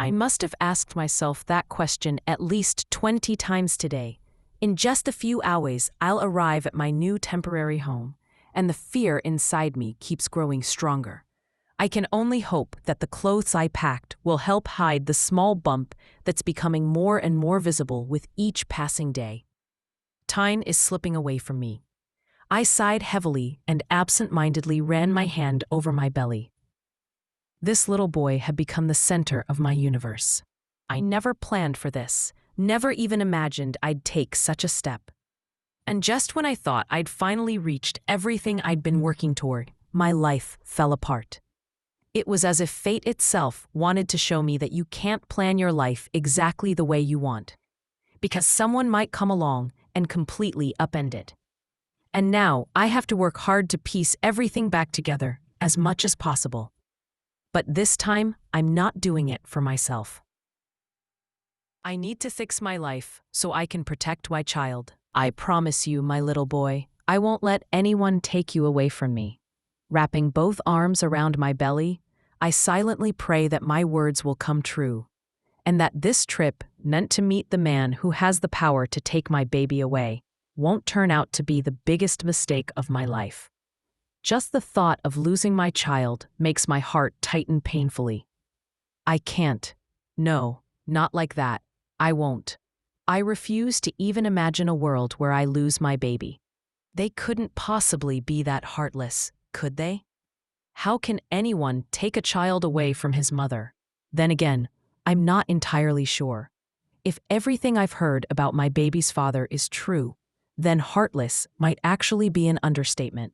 I must have asked myself that question at least 20 times today. In just a few hours, I'll arrive at my new temporary home, and the fear inside me keeps growing stronger. I can only hope that the clothes I packed will help hide the small bump that's becoming more and more visible with each passing day. Time is slipping away from me. I sighed heavily and absent-mindedly ran my hand over my belly. This little boy had become the center of my universe. I never planned for this, never even imagined I'd take such a step. And just when I thought I'd finally reached everything I'd been working toward, my life fell apart. It was as if fate itself wanted to show me that you can't plan your life exactly the way you want, because someone might come along and completely upend it. And now I have to work hard to piece everything back together as much as possible. But this time, I'm not doing it for myself. I need to fix my life so I can protect my child. I promise you, my little boy, I won't let anyone take you away from me. Wrapping both arms around my belly, I silently pray that my words will come true, and that this trip, meant to meet the man who has the power to take my baby away, won't turn out to be the biggest mistake of my life. Just the thought of losing my child makes my heart tighten painfully. I can't. No, not like that. I won't. I refuse to even imagine a world where I lose my baby. They couldn't possibly be that heartless, could they? How can anyone take a child away from his mother? Then again, I'm not entirely sure. If everything I've heard about my baby's father is true, then heartless might actually be an understatement.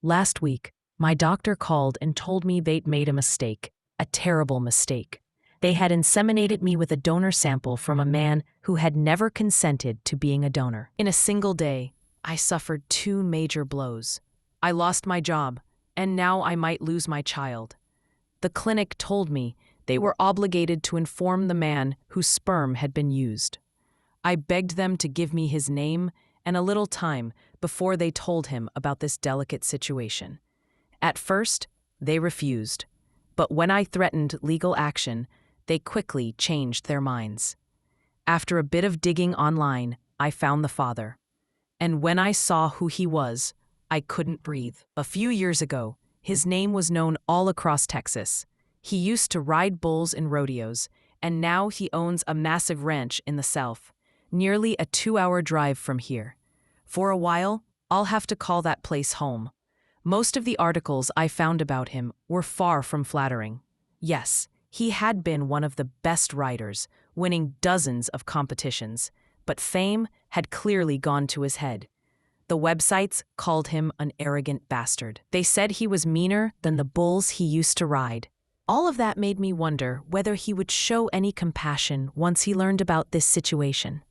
Last week, my doctor called and told me they'd made a mistake, a terrible mistake. They had inseminated me with a donor sample from a man who had never consented to being a donor. In a single day, I suffered 2 major blows. I lost my job, and now I might lose my child. The clinic told me they were obligated to inform the man whose sperm had been used. I begged them to give me his name and a little time before they told him about this delicate situation. At first, they refused, but when I threatened legal action, they quickly changed their minds. After a bit of digging online, I found the father. And when I saw who he was, I couldn't breathe. A few years ago, his name was known all across Texas. He used to ride bulls in rodeos, and now he owns a massive ranch in the South, nearly a 2-hour drive from here. For a while, I'll have to call that place home. Most of the articles I found about him were far from flattering. Yes, he had been one of the best riders, winning dozens of competitions, but fame had clearly gone to his head. The websites called him an arrogant bastard. They said he was meaner than the bulls he used to ride. All of that made me wonder whether he would show any compassion once he learned about this situation.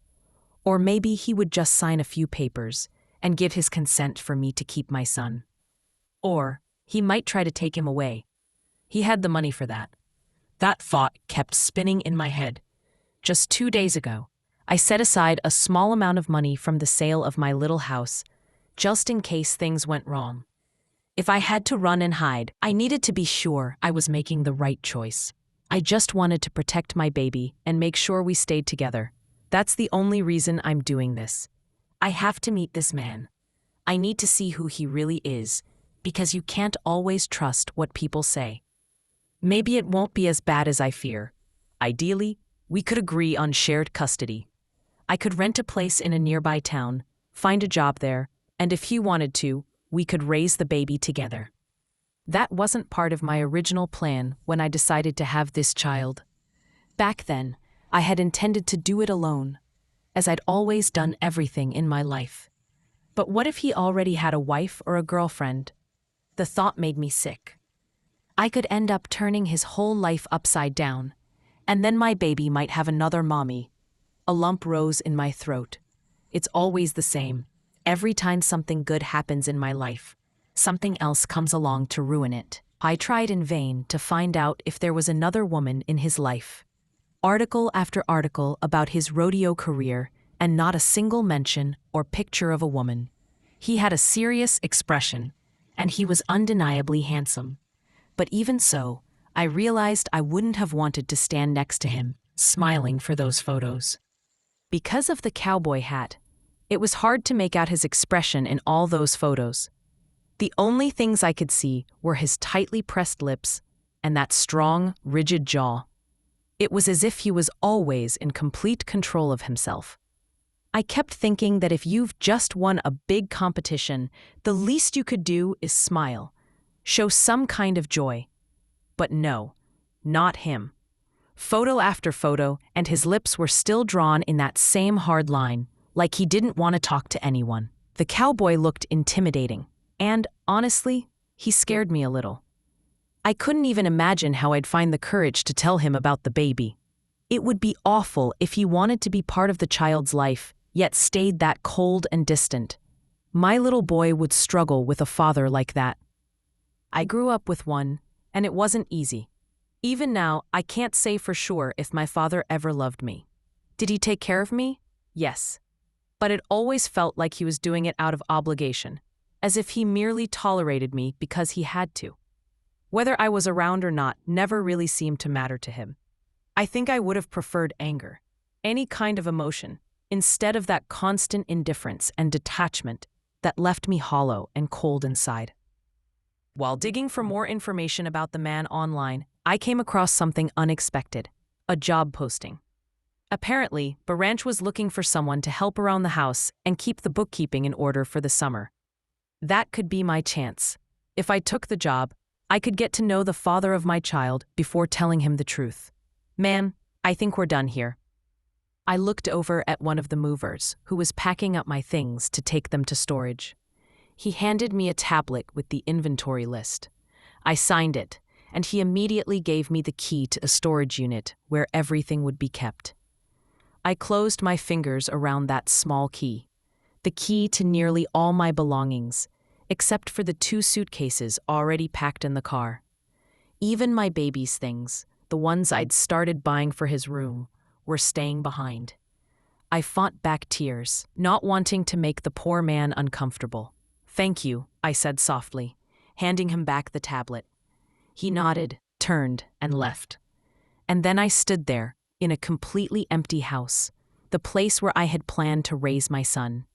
Or maybe he would just sign a few papers and give his consent for me to keep my son. Or he might try to take him away. He had the money for that. That thought kept spinning in my head. Just 2 days ago, I set aside a small amount of money from the sale of my little house, just in case things went wrong. If I had to run and hide, I needed to be sure I was making the right choice. I just wanted to protect my baby and make sure we stayed together. That's the only reason I'm doing this. I have to meet this man. I need to see who he really is, because you can't always trust what people say. Maybe it won't be as bad as I fear. Ideally, we could agree on shared custody. I could rent a place in a nearby town, find a job there, and if he wanted to, we could raise the baby together. That wasn't part of my original plan when I decided to have this child. Back then, I had intended to do it alone, as I'd always done everything in my life. But what if he already had a wife or a girlfriend? The thought made me sick. I could end up turning his whole life upside down, and then my baby might have another mommy. A lump rose in my throat. It's always the same. Every time something good happens in my life, something else comes along to ruin it. I tried in vain to find out if there was another woman in his life. Article after article about his rodeo career, and not a single mention or picture of a woman. He had a serious expression, and he was undeniably handsome. But even so, I realized I wouldn't have wanted to stand next to him, smiling for those photos. Because of the cowboy hat, it was hard to make out his expression in all those photos. The only things I could see were his tightly pressed lips and that strong, rigid jaw. It was as if he was always in complete control of himself. I kept thinking that if you've just won a big competition, the least you could do is smile, show some kind of joy. But no, not him. Photo after photo, and his lips were still drawn in that same hard line, like he didn't want to talk to anyone. The cowboy looked intimidating, and, honestly, he scared me a little. I couldn't even imagine how I'd find the courage to tell him about the baby. It would be awful if he wanted to be part of the child's life, yet stayed that cold and distant. My little boy would struggle with a father like that. I grew up with one, and it wasn't easy. Even now, I can't say for sure if my father ever loved me. Did he take care of me? Yes. But it always felt like he was doing it out of obligation, as if he merely tolerated me because he had to. Whether I was around or not never really seemed to matter to him. I think I would have preferred anger, any kind of emotion, instead of that constant indifference and detachment that left me hollow and cold inside. While digging for more information about the man online, I came across something unexpected, a job posting. Apparently, Baranch was looking for someone to help around the house and keep the bookkeeping in order for the summer. That could be my chance. If I took the job, I could get to know the father of my child before telling him the truth. "Ma'am, I think we're done here." I looked over at one of the movers, who was packing up my things to take them to storage. He handed me a tablet with the inventory list. I signed it, and he immediately gave me the key to a storage unit where everything would be kept. I closed my fingers around that small key, the key to nearly all my belongings, except for the 2 suitcases already packed in the car. Even my baby's things, the ones I'd started buying for his room, were staying behind. I fought back tears, not wanting to make the poor man uncomfortable. "Thank you," I said softly, handing him back the tablet. He nodded, turned, and left. And then I stood there, in a completely empty house, the place where I had planned to raise my son.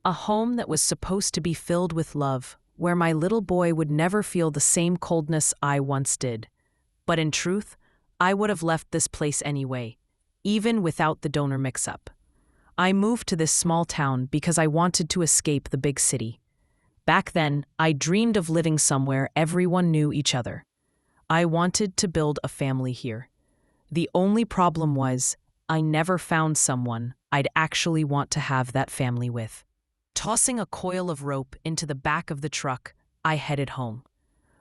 A home that was supposed to be filled with love, where my little boy would never feel the same coldness I once did. But in truth, I would have left this place anyway, even without the donor mix-up. I moved to this small town because I wanted to escape the big city. Back then, I dreamed of living somewhere everyone knew each other. I wanted to build a family here. The only problem was, I never found someone I'd actually want to have that family with. Tossing a coil of rope into the back of the truck, I headed home.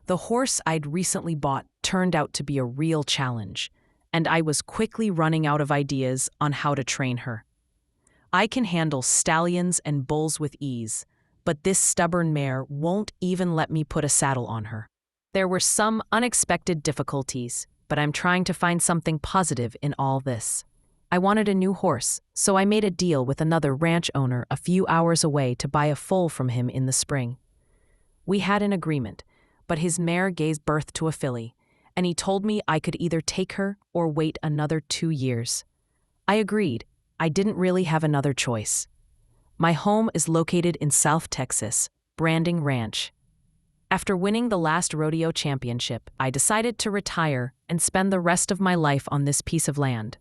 The horse I'd recently bought turned out to be a real challenge, and I was quickly running out of ideas on how to train her. I can handle stallions and bulls with ease, but this stubborn mare won't even let me put a saddle on her. There were some unexpected difficulties, but I'm trying to find something positive in all this. I wanted a new horse, so I made a deal with another ranch owner a few hours away to buy a foal from him in the spring. We had an agreement, but his mare gave birth to a filly, and he told me I could either take her or wait another 2 years. I agreed. I didn't really have another choice. My home is located in South Texas, Branding Ranch. After winning the last rodeo championship, I decided to retire and spend the rest of my life on this piece of land.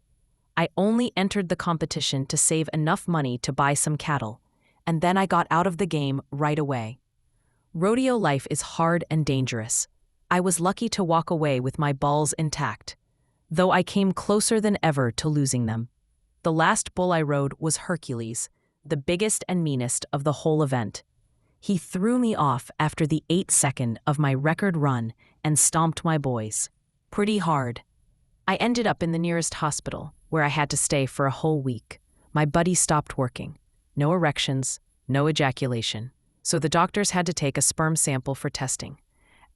I only entered the competition to save enough money to buy some cattle, and then I got out of the game right away. Rodeo life is hard and dangerous. I was lucky to walk away with my balls intact, though I came closer than ever to losing them. The last bull I rode was Hercules, the biggest and meanest of the whole event. He threw me off after the 8th second of my record run and stomped my boys. Pretty hard. I ended up in the nearest hospital, where I had to stay for a whole week. My buddy stopped working. No erections, no ejaculation. So the doctors had to take a sperm sample for testing.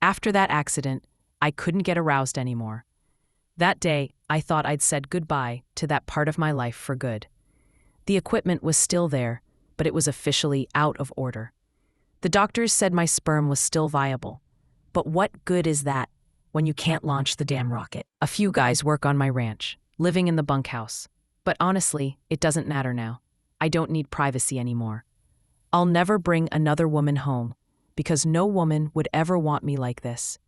After that accident, I couldn't get aroused anymore. That day, I thought I'd said goodbye to that part of my life for good. The equipment was still there, but it was officially out of order. The doctors said my sperm was still viable. But what good is that when you can't launch the damn rocket. A few guys work on my ranch, living in the bunkhouse. But honestly, it doesn't matter now. I don't need privacy anymore. I'll never bring another woman home, because no woman would ever want me like this.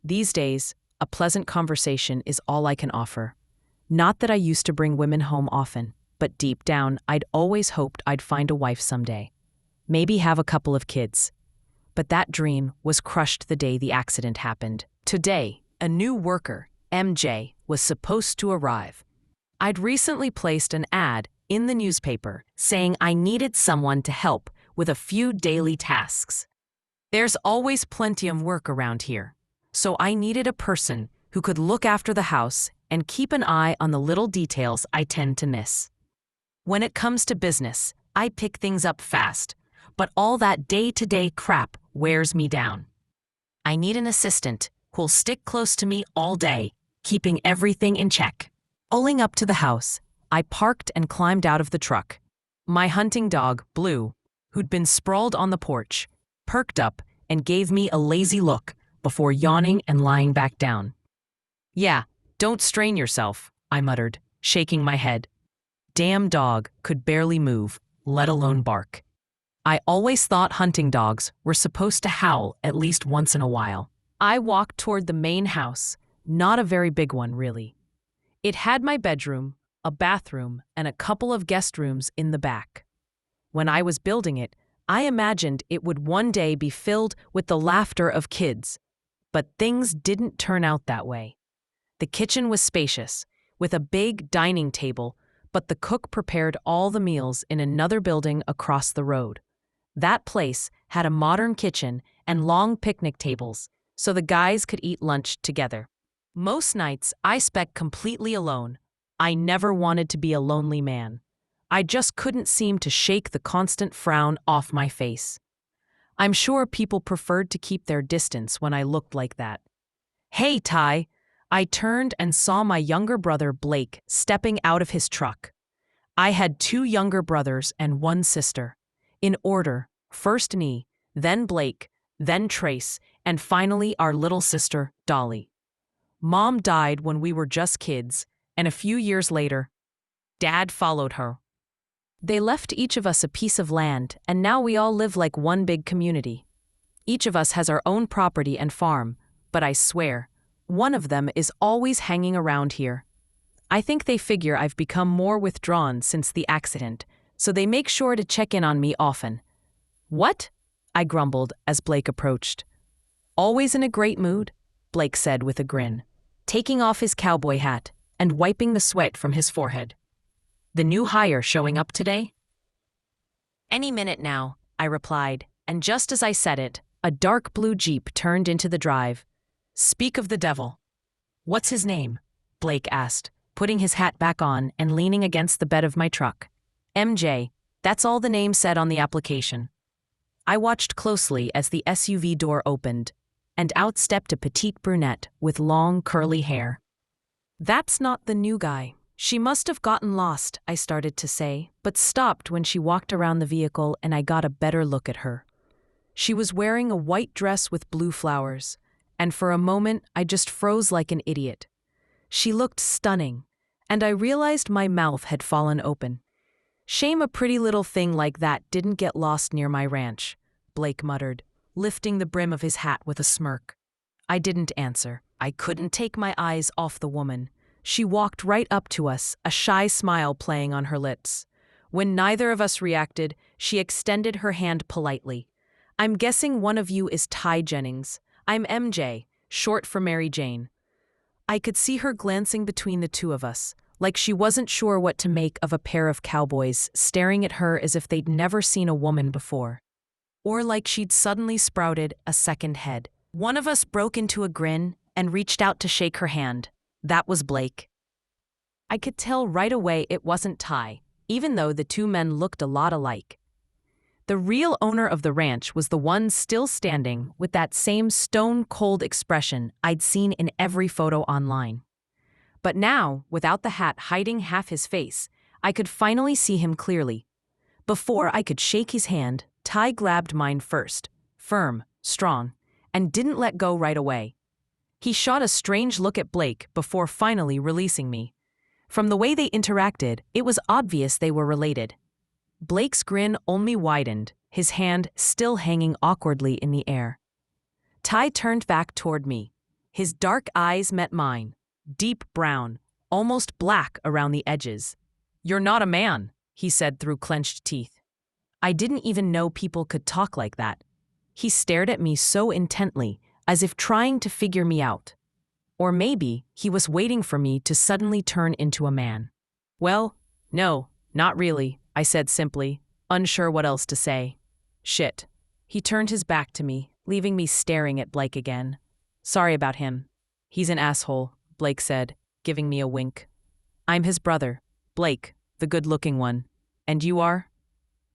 These days, a pleasant conversation is all I can offer. Not that I used to bring women home often, but deep down, I'd always hoped I'd find a wife someday. Maybe have a couple of kids. But that dream was crushed the day the accident happened. Today, a new worker, MJ, was supposed to arrive. I'd recently placed an ad in the newspaper saying I needed someone to help with a few daily tasks. There's always plenty of work around here, so I needed a person who could look after the house and keep an eye on the little details I tend to miss. When it comes to business, I pick things up fast, but all that day-to-day crap wears me down. I need an assistant who'll stick close to me all day, keeping everything in check. Pulling up to the house, I parked and climbed out of the truck. My hunting dog, Blue, who'd been sprawled on the porch, perked up and gave me a lazy look before yawning and lying back down. "Yeah, don't strain yourself," I muttered, shaking my head. Damn dog could barely move, let alone bark. I always thought hunting dogs were supposed to howl at least once in a while. I walked toward the main house, not a very big one, really. It had my bedroom, a bathroom, and a couple of guest rooms in the back. When I was building it, I imagined it would one day be filled with the laughter of kids. But things didn't turn out that way. The kitchen was spacious, with a big dining table, but the cook prepared all the meals in another building across the road. That place had a modern kitchen and long picnic tables, so the guys could eat lunch together. Most nights, I spent completely alone. I never wanted to be a lonely man. I just couldn't seem to shake the constant frown off my face. I'm sure people preferred to keep their distance when I looked like that. "Hey, Ty!" I turned and saw my younger brother Blake stepping out of his truck. I had 2 younger brothers and 1 sister. In order, first me, then Blake, then Trace, and finally our little sister, Dolly. Mom died when we were just kids, and a few years later, Dad followed her. They left each of us a piece of land, and now we all live like one big community. Each of us has our own property and farm, but I swear, one of them is always hanging around here. I think they figure I've become more withdrawn since the accident, so they make sure to check in on me often. "What?" I grumbled as Blake approached. "Always in a great mood," Blake said with a grin, taking off his cowboy hat and wiping the sweat from his forehead. "The new hire showing up today?" "Any minute now," I replied, and just as I said it, a dark blue Jeep turned into the drive. "Speak of the devil. What's his name?" Blake asked, putting his hat back on and leaning against the bed of my truck. "MJ, that's all the name said on the application." I watched closely as the SUV door opened, and out stepped a petite brunette with long, curly hair. "That's not the new guy. She must have gotten lost," I started to say, but stopped when she walked around the vehicle and I got a better look at her. She was wearing a white dress with blue flowers, and for a moment I just froze like an idiot. She looked stunning, and I realized my mouth had fallen open. "Shame a pretty little thing like that didn't get lost near my ranch," Blake muttered, lifting the brim of his hat with a smirk. I didn't answer. I couldn't take my eyes off the woman. She walked right up to us, a shy smile playing on her lips. When neither of us reacted, she extended her hand politely. "I'm guessing one of you is Ty Jennings. I'm MJ, short for Mary Jane." I could see her glancing between the two of us, like she wasn't sure what to make of a pair of cowboys staring at her as if they'd never seen a woman before. Or like she'd suddenly sprouted a second head. One of us broke into a grin and reached out to shake her hand. That was Blake. I could tell right away it wasn't Ty, even though the two men looked a lot alike. The real owner of the ranch was the one still standing with that same stone-cold expression I'd seen in every photo online. But now, without the hat hiding half his face, I could finally see him clearly. Before I could shake his hand, Ty grabbed mine first, firm, strong, and didn't let go right away. He shot a strange look at Blake before finally releasing me. From the way they interacted, it was obvious they were related. Blake's grin only widened, his hand still hanging awkwardly in the air. Ty turned back toward me. His dark eyes met mine, deep brown, almost black around the edges. "You're not a man," he said through clenched teeth. I didn't even know people could talk like that. He stared at me so intently, as if trying to figure me out. Or maybe he was waiting for me to suddenly turn into a man. "Well, no, not really," I said simply, unsure what else to say. "Shit." He turned his back to me, leaving me staring at Blake again. "Sorry about him. He's an asshole," Blake said, giving me a wink. "I'm his brother, Blake, the good-looking one. And you are?"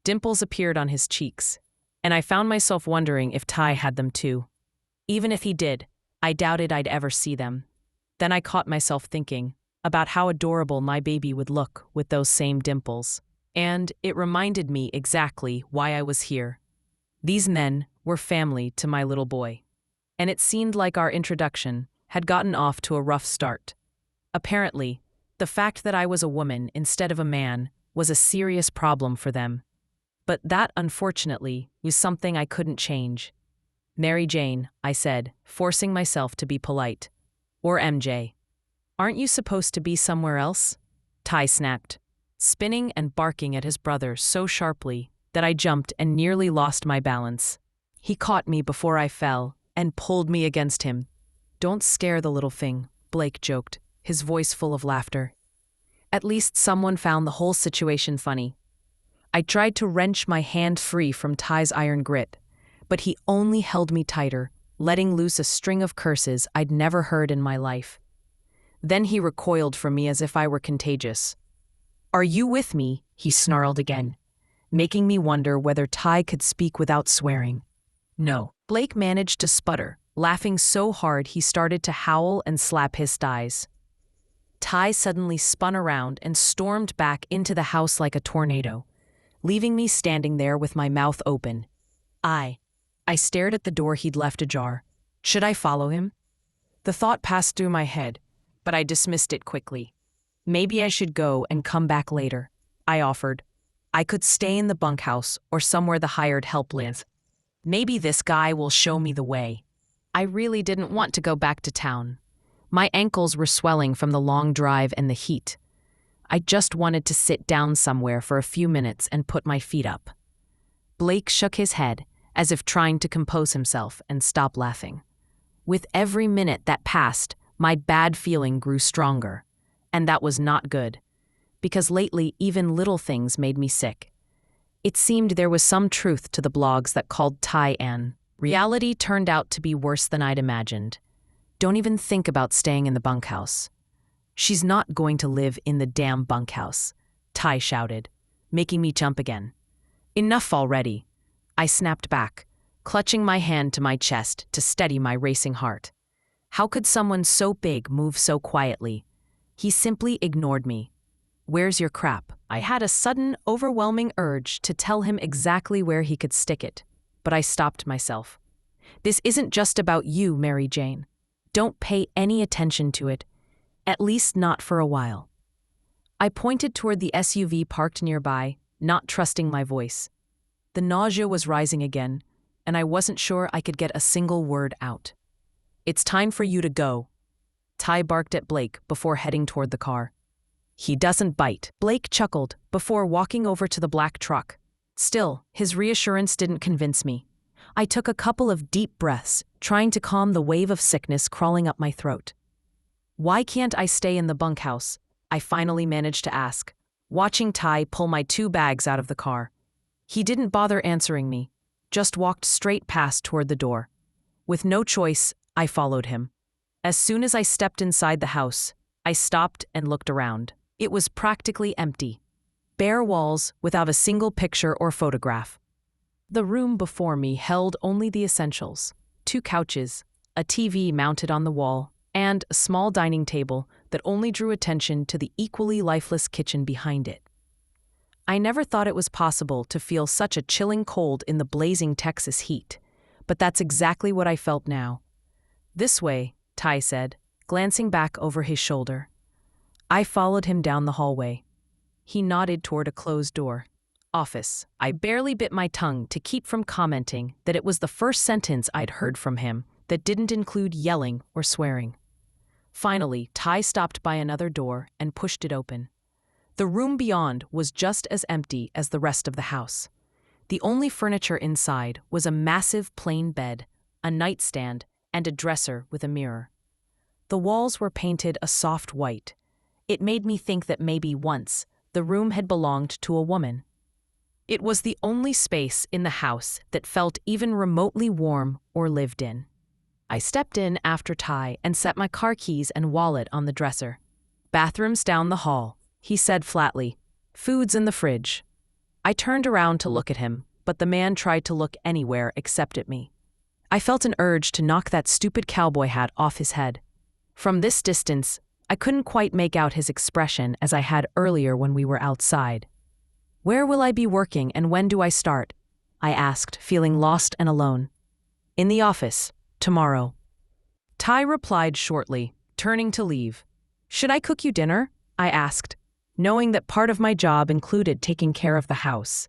Dimples appeared on his cheeks, and I found myself wondering if Ty had them too. Even if he did, I doubted I'd ever see them. Then I caught myself thinking about how adorable my baby would look with those same dimples. And it reminded me exactly why I was here. These men were family to my little boy. And it seemed like our introduction had gotten off to a rough start. Apparently, the fact that I was a woman instead of a man was a serious problem for them. But that, unfortunately, was something I couldn't change. "Mary Jane," I said, forcing myself to be polite. "Or MJ. Aren't you supposed to be somewhere else?" Ty snapped, spinning and barking at his brother so sharply that I jumped and nearly lost my balance. He caught me before I fell and pulled me against him. "Don't scare the little thing," Blake joked, his voice full of laughter. At least someone found the whole situation funny. I tried to wrench my hand free from Ty's iron grip, but he only held me tighter, letting loose a string of curses I'd never heard in my life. Then he recoiled from me as if I were contagious. "Are you with me?" he snarled again, making me wonder whether Ty could speak without swearing. "No." Blake managed to sputter, laughing so hard he started to howl and slap his thighs. Ty suddenly spun around and stormed back into the house like a tornado, leaving me standing there with my mouth open. I stared at the door he'd left ajar. Should I follow him? The thought passed through my head, but I dismissed it quickly. "Maybe I should go and come back later," I offered. "I could stay in the bunkhouse or somewhere the hired help live. Maybe this guy will show me the way." I really didn't want to go back to town. My ankles were swelling from the long drive and the heat. I just wanted to sit down somewhere for a few minutes and put my feet up. Blake shook his head, as if trying to compose himself and stop laughing. With every minute that passed, my bad feeling grew stronger. And that was not good, because lately even little things made me sick. It seemed there was some truth to the blogs that called Ty Ann. Reality turned out to be worse than I'd imagined. "Don't even think about staying in the bunkhouse." "She's not going to live in the damn bunkhouse," Ty shouted, making me jump again. "Enough already." I snapped back, clutching my hand to my chest to steady my racing heart. How could someone so big move so quietly? He simply ignored me. "Where's your crap?" I had a sudden, overwhelming urge to tell him exactly where he could stick it, but I stopped myself. "This isn't just about you, Mary Jane. Don't pay any attention to it, at least not for a while." I pointed toward the SUV parked nearby, not trusting my voice. The nausea was rising again, and I wasn't sure I could get a single word out. "It's time for you to go," Ty barked at Blake before heading toward the car. "He doesn't bite." Blake chuckled before walking over to the black truck. Still, his reassurance didn't convince me. I took a couple of deep breaths, trying to calm the wave of sickness crawling up my throat. "Why can't I stay in the bunkhouse?" I finally managed to ask, watching Ty pull my 2 bags out of the car. He didn't bother answering me, just walked straight past toward the door. With no choice, I followed him. As soon as I stepped inside the house, I stopped and looked around. It was practically empty. Bare walls without a single picture or photograph. The room before me held only the essentials: 2 couches, a TV mounted on the wall, and a small dining table that only drew attention to the equally lifeless kitchen behind it. I never thought it was possible to feel such a chilling cold in the blazing Texas heat, but that's exactly what I felt now. "This way," Ty said, glancing back over his shoulder. I followed him down the hallway. He nodded toward a closed door. Office. I barely bit my tongue to keep from commenting that it was the first sentence I'd heard from him that didn't include yelling or swearing. Finally, Ty stopped by another door and pushed it open. The room beyond was just as empty as the rest of the house. The only furniture inside was a massive plain bed, a nightstand, and a dresser with a mirror. The walls were painted a soft white. It made me think that maybe once the room had belonged to a woman. It was the only space in the house that felt even remotely warm or lived in. I stepped in after Ty and set my car keys and wallet on the dresser. Bathroom's down the hall, he said flatly. Food's in the fridge. I turned around to look at him, but the man tried to look anywhere except at me. I felt an urge to knock that stupid cowboy hat off his head. From this distance, I couldn't quite make out his expression as I had earlier when we were outside. Where will I be working and when do I start? I asked, feeling lost and alone. In the office, tomorrow. Ty replied shortly, turning to leave. Should I cook you dinner? I asked, knowing that part of my job included taking care of the house.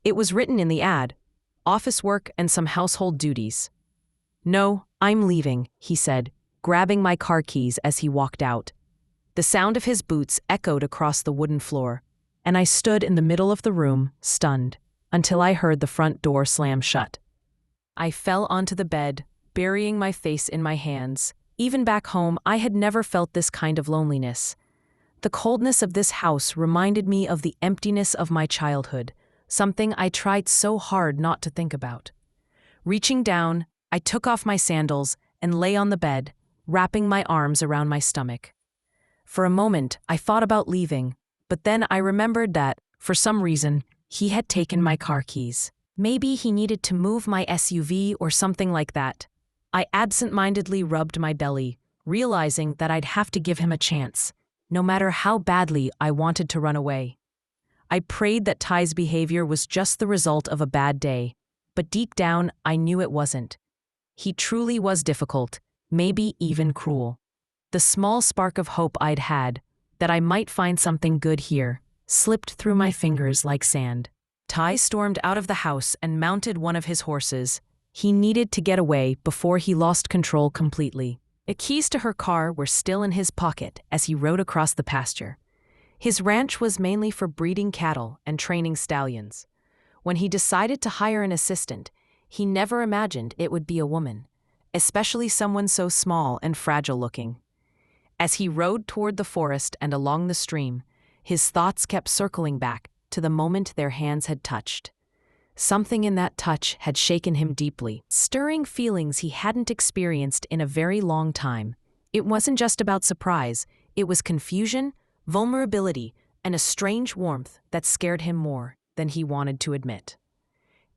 It was written in the ad, office work and some household duties. No, I'm leaving, he said, grabbing my car keys as he walked out. The sound of his boots echoed across the wooden floor, and I stood in the middle of the room, stunned, until I heard the front door slam shut. I fell onto the bed, burying my face in my hands. Even back home, I had never felt this kind of loneliness. The coldness of this house reminded me of the emptiness of my childhood, something I tried so hard not to think about. Reaching down, I took off my sandals and lay on the bed, wrapping my arms around my stomach. For a moment, I thought about leaving, but then I remembered that, for some reason, he had taken my car keys. Maybe he needed to move my SUV or something like that. I absent-mindedly rubbed my belly, realizing that I'd have to give him a chance, no matter how badly I wanted to run away. I prayed that Ty's behavior was just the result of a bad day, but deep down, I knew it wasn't. He truly was difficult, maybe even cruel. The small spark of hope I'd had, that I might find something good here, slipped through my fingers like sand. Ty stormed out of the house and mounted one of his horses. He needed to get away before he lost control completely. The keys to her car were still in his pocket as he rode across the pasture. His ranch was mainly for breeding cattle and training stallions. When he decided to hire an assistant, he never imagined it would be a woman, especially someone so small and fragile-looking. As he rode toward the forest and along the stream, his thoughts kept circling back to the moment their hands had touched. Something in that touch had shaken him deeply, stirring feelings he hadn't experienced in a very long time. It wasn't just about surprise, it was confusion, vulnerability, and a strange warmth that scared him more than he wanted to admit.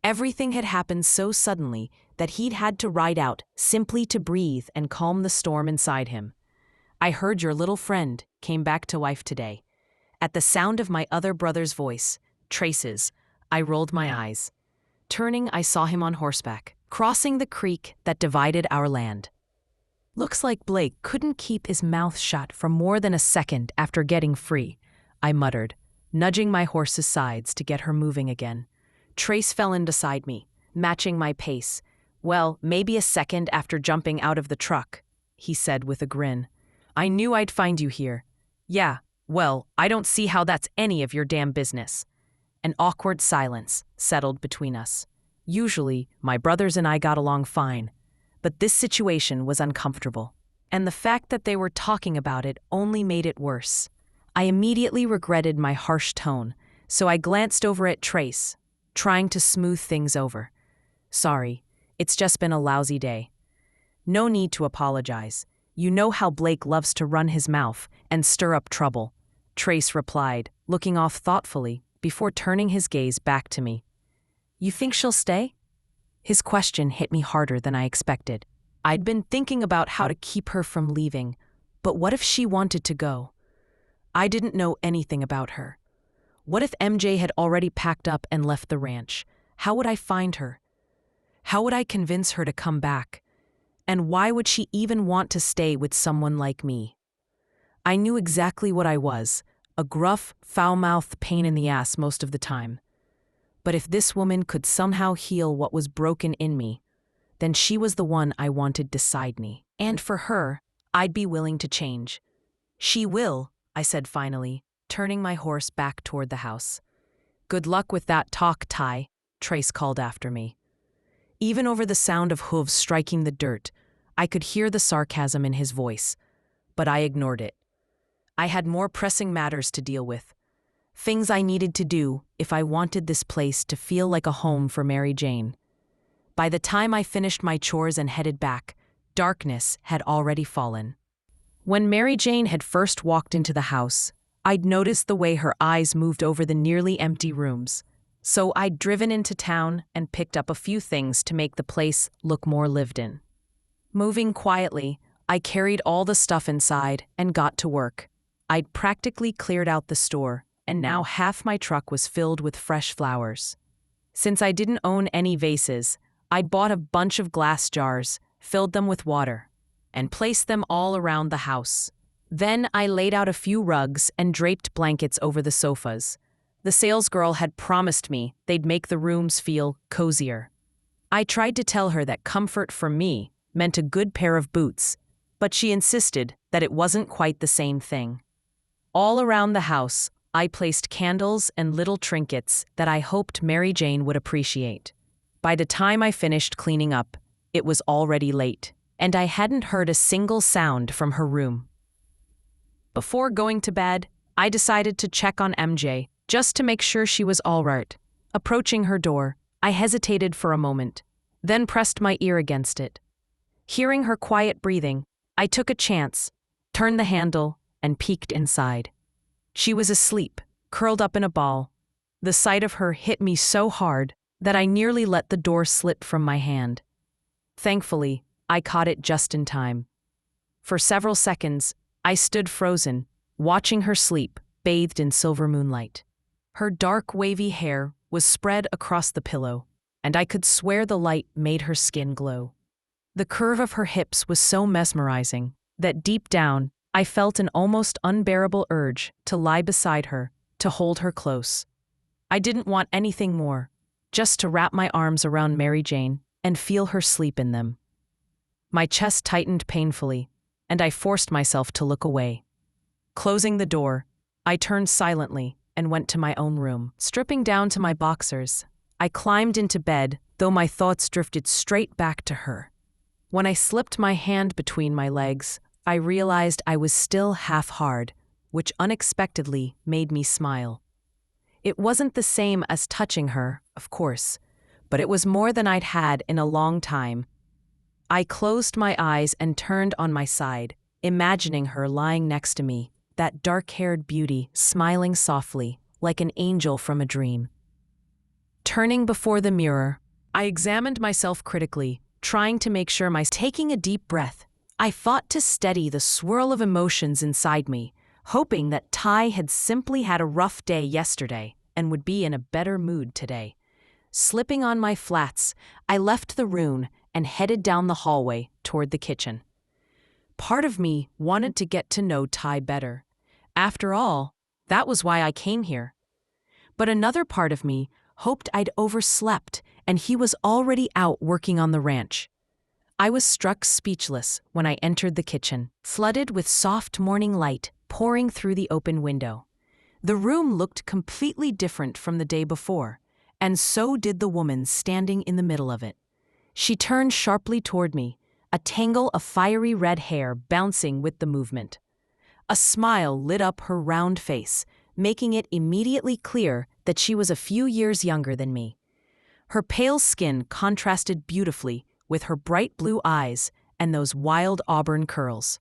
Everything had happened so suddenly that he'd had to ride out simply to breathe and calm the storm inside him. I heard your little friend came back to life today. At the sound of my other brother's voice, Trace's, I rolled my eyes. Turning, I saw him on horseback, crossing the creek that divided our land. Looks like Blake couldn't keep his mouth shut for more than a second after getting free, I muttered, nudging my horse's sides to get her moving again. Trace fell in beside me, matching my pace. Well, maybe a second after jumping out of the truck, he said with a grin. I knew I'd find you here. Yeah, well, I don't see how that's any of your damn business. An awkward silence settled between us. Usually, my brothers and I got along fine, but this situation was uncomfortable, and the fact that they were talking about it only made it worse. I immediately regretted my harsh tone, so I glanced over at Trace, trying to smooth things over. Sorry, it's just been a lousy day. No need to apologize. You know how Blake loves to run his mouth and stir up trouble, Trace replied, looking off thoughtfully before turning his gaze back to me. You think she'll stay? His question hit me harder than I expected. I'd been thinking about how to keep her from leaving, but what if she wanted to go? I didn't know anything about her. What if MJ had already packed up and left the ranch? How would I find her? How would I convince her to come back? And why would she even want to stay with someone like me? I knew exactly what I was, a gruff, foul-mouthed pain in the ass most of the time. But if this woman could somehow heal what was broken in me, then she was the one I wanted beside me. And for her, I'd be willing to change. She will, I said finally, turning my horse back toward the house. Good luck with that talk, Ty, Trace called after me. Even over the sound of hooves striking the dirt, I could hear the sarcasm in his voice, but I ignored it. I had more pressing matters to deal with. Things I needed to do if I wanted this place to feel like a home for Mary Jane. By the time I finished my chores and headed back, darkness had already fallen. When Mary Jane had first walked into the house, I'd noticed the way her eyes moved over the nearly empty rooms, so I'd driven into town and picked up a few things to make the place look more lived in. Moving quietly, I carried all the stuff inside and got to work. I'd practically cleared out the store, and now half my truck was filled with fresh flowers. Since I didn't own any vases, I'd bought a bunch of glass jars, filled them with water, and placed them all around the house. Then I laid out a few rugs and draped blankets over the sofas. The salesgirl had promised me they'd make the rooms feel cozier. I tried to tell her that comfort for me meant a good pair of boots, but she insisted that it wasn't quite the same thing. All around the house, I placed candles and little trinkets that I hoped Mary Jane would appreciate. By the time I finished cleaning up, it was already late, and I hadn't heard a single sound from her room. Before going to bed, I decided to check on MJ, just to make sure she was all right. Approaching her door, I hesitated for a moment, then pressed my ear against it. Hearing her quiet breathing, I took a chance, turned the handle, and peeked inside. She was asleep, curled up in a ball. The sight of her hit me so hard that I nearly let the door slip from my hand. Thankfully, I caught it just in time. For several seconds, I stood frozen, watching her sleep, bathed in silver moonlight. Her dark, wavy hair was spread across the pillow, and I could swear the light made her skin glow. The curve of her hips was so mesmerizing that deep down, I felt an almost unbearable urge to lie beside her, to hold her close. I didn't want anything more, just to wrap my arms around Mary Jane and feel her sleep in them. My chest tightened painfully, and I forced myself to look away. Closing the door, I turned silently and went to my own room. Stripping down to my boxers, I climbed into bed, though my thoughts drifted straight back to her. When I slipped my hand between my legs, I realized I was still half hard, which unexpectedly made me smile. It wasn't the same as touching her, of course, but it was more than I'd had in a long time. I closed my eyes and turned on my side, imagining her lying next to me, that dark-haired beauty smiling softly, like an angel from a dream. Turning before the mirror, I examined myself critically, trying to make sure taking a deep breath. I fought to steady the swirl of emotions inside me, hoping that Ty had simply had a rough day yesterday and would be in a better mood today. Slipping on my flats, I left the room and headed down the hallway toward the kitchen. Part of me wanted to get to know Ty better. After all, that was why I came here. But another part of me hoped I'd overslept and he was already out working on the ranch. I was struck speechless when I entered the kitchen, flooded with soft morning light pouring through the open window. The room looked completely different from the day before, and so did the woman standing in the middle of it. She turned sharply toward me, a tangle of fiery red hair bouncing with the movement. A smile lit up her round face, making it immediately clear that she was a few years younger than me. Her pale skin contrasted beautifully with her bright blue eyes and those wild auburn curls.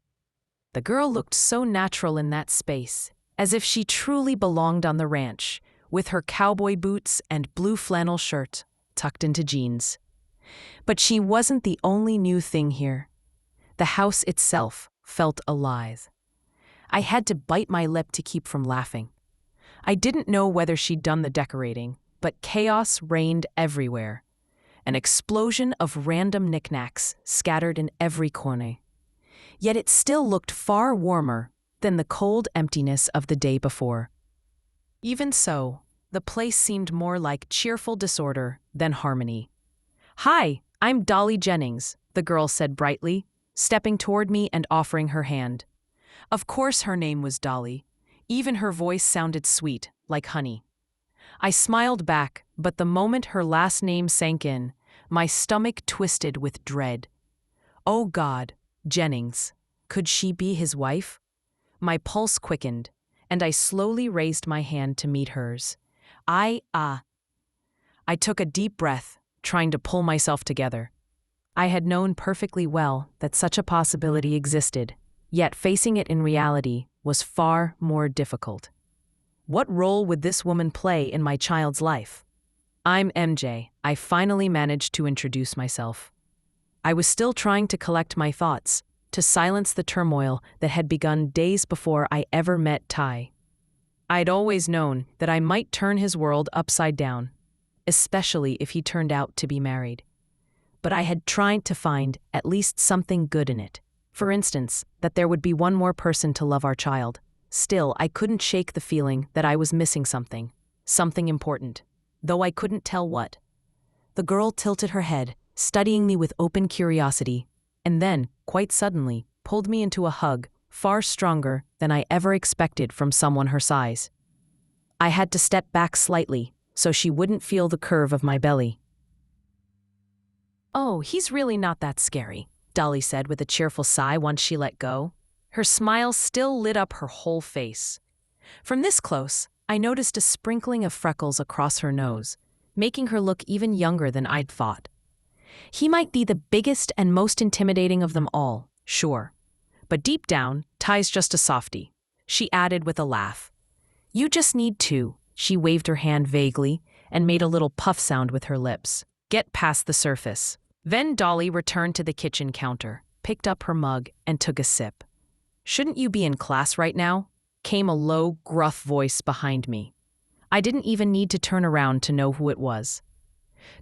The girl looked so natural in that space, as if she truly belonged on the ranch, with her cowboy boots and blue flannel shirt tucked into jeans. But she wasn't the only new thing here. The house itself felt alive. I had to bite my lip to keep from laughing. I didn't know whether she'd done the decorating, but chaos reigned everywhere. an explosion of random knickknacks scattered in every corner. Yet it still looked far warmer than the cold emptiness of the day before. Even so, the place seemed more like cheerful disorder than harmony. "Hi, I'm Dolly Jennings," the girl said brightly, stepping toward me and offering her hand. Of course her name was Dolly. Even her voice sounded sweet, like honey. I smiled back, but the moment her last name sank in, my stomach twisted with dread. Oh God, Jennings. Could she be his wife? My pulse quickened, and I slowly raised my hand to meet hers. I took a deep breath, trying to pull myself together. I had known perfectly well that such a possibility existed, yet facing it in reality was far more difficult. What role would this woman play in my child's life? "I'm MJ, I finally managed to introduce myself. I was still trying to collect my thoughts, to silence the turmoil that had begun days before I ever met Ty. I'd always known that I might turn his world upside down, especially if he turned out to be married. But I had tried to find at least something good in it. For instance, that there would be one more person to love our child. Still, I couldn't shake the feeling that I was missing something important, though I couldn't tell what. The girl tilted her head, studying me with open curiosity, and then, quite suddenly, pulled me into a hug, far stronger than I ever expected from someone her size. I had to step back slightly, so she wouldn't feel the curve of my belly. "Oh, he's really not that scary," Dolly said with a cheerful sigh once she let go. Her smile still lit up her whole face. From this close, I noticed a sprinkling of freckles across her nose, making her look even younger than I'd thought. "He might be the biggest and most intimidating of them all, sure. But deep down, Ty's just a softie," she added with a laugh. "You just need to," she waved her hand vaguely and made a little puff sound with her lips. "Get past the surface." Then Dolly returned to the kitchen counter, picked up her mug, and took a sip. "Shouldn't you be in class right now?" came a low, gruff voice behind me. I didn't even need to turn around to know who it was.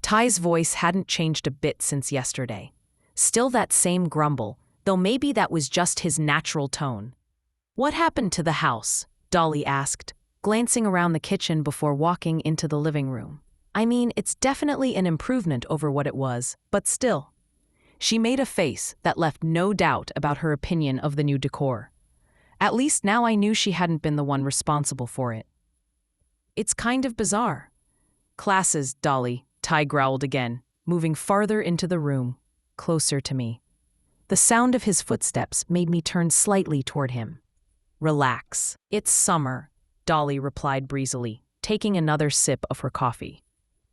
Ty's voice hadn't changed a bit since yesterday. Still that same grumble, though maybe that was just his natural tone. "What happened to the house?" Dolly asked, glancing around the kitchen before walking into the living room. "I mean, it's definitely an improvement over what it was, but still." She made a face that left no doubt about her opinion of the new decor. At least now I knew she hadn't been the one responsible for it. "It's kind of bizarre." "Classes, Dolly," Ty growled again, moving farther into the room, closer to me. The sound of his footsteps made me turn slightly toward him. "Relax. It's summer," Dolly replied breezily, taking another sip of her coffee.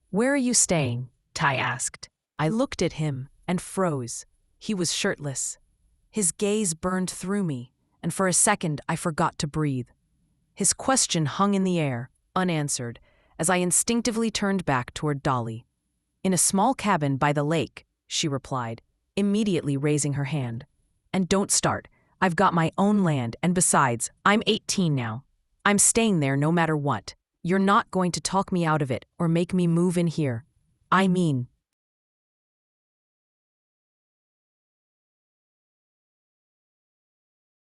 "Where are you staying?" Ty asked. I looked at him and froze. He was shirtless. His gaze burned through me, and for a second I forgot to breathe. His question hung in the air, unanswered, as I instinctively turned back toward Dolly. "In a small cabin by the lake," she replied, immediately raising her hand. "And don't start. I've got my own land, and besides, I'm 18 now. I'm staying there no matter what. You're not going to talk me out of it or make me move in here. I mean,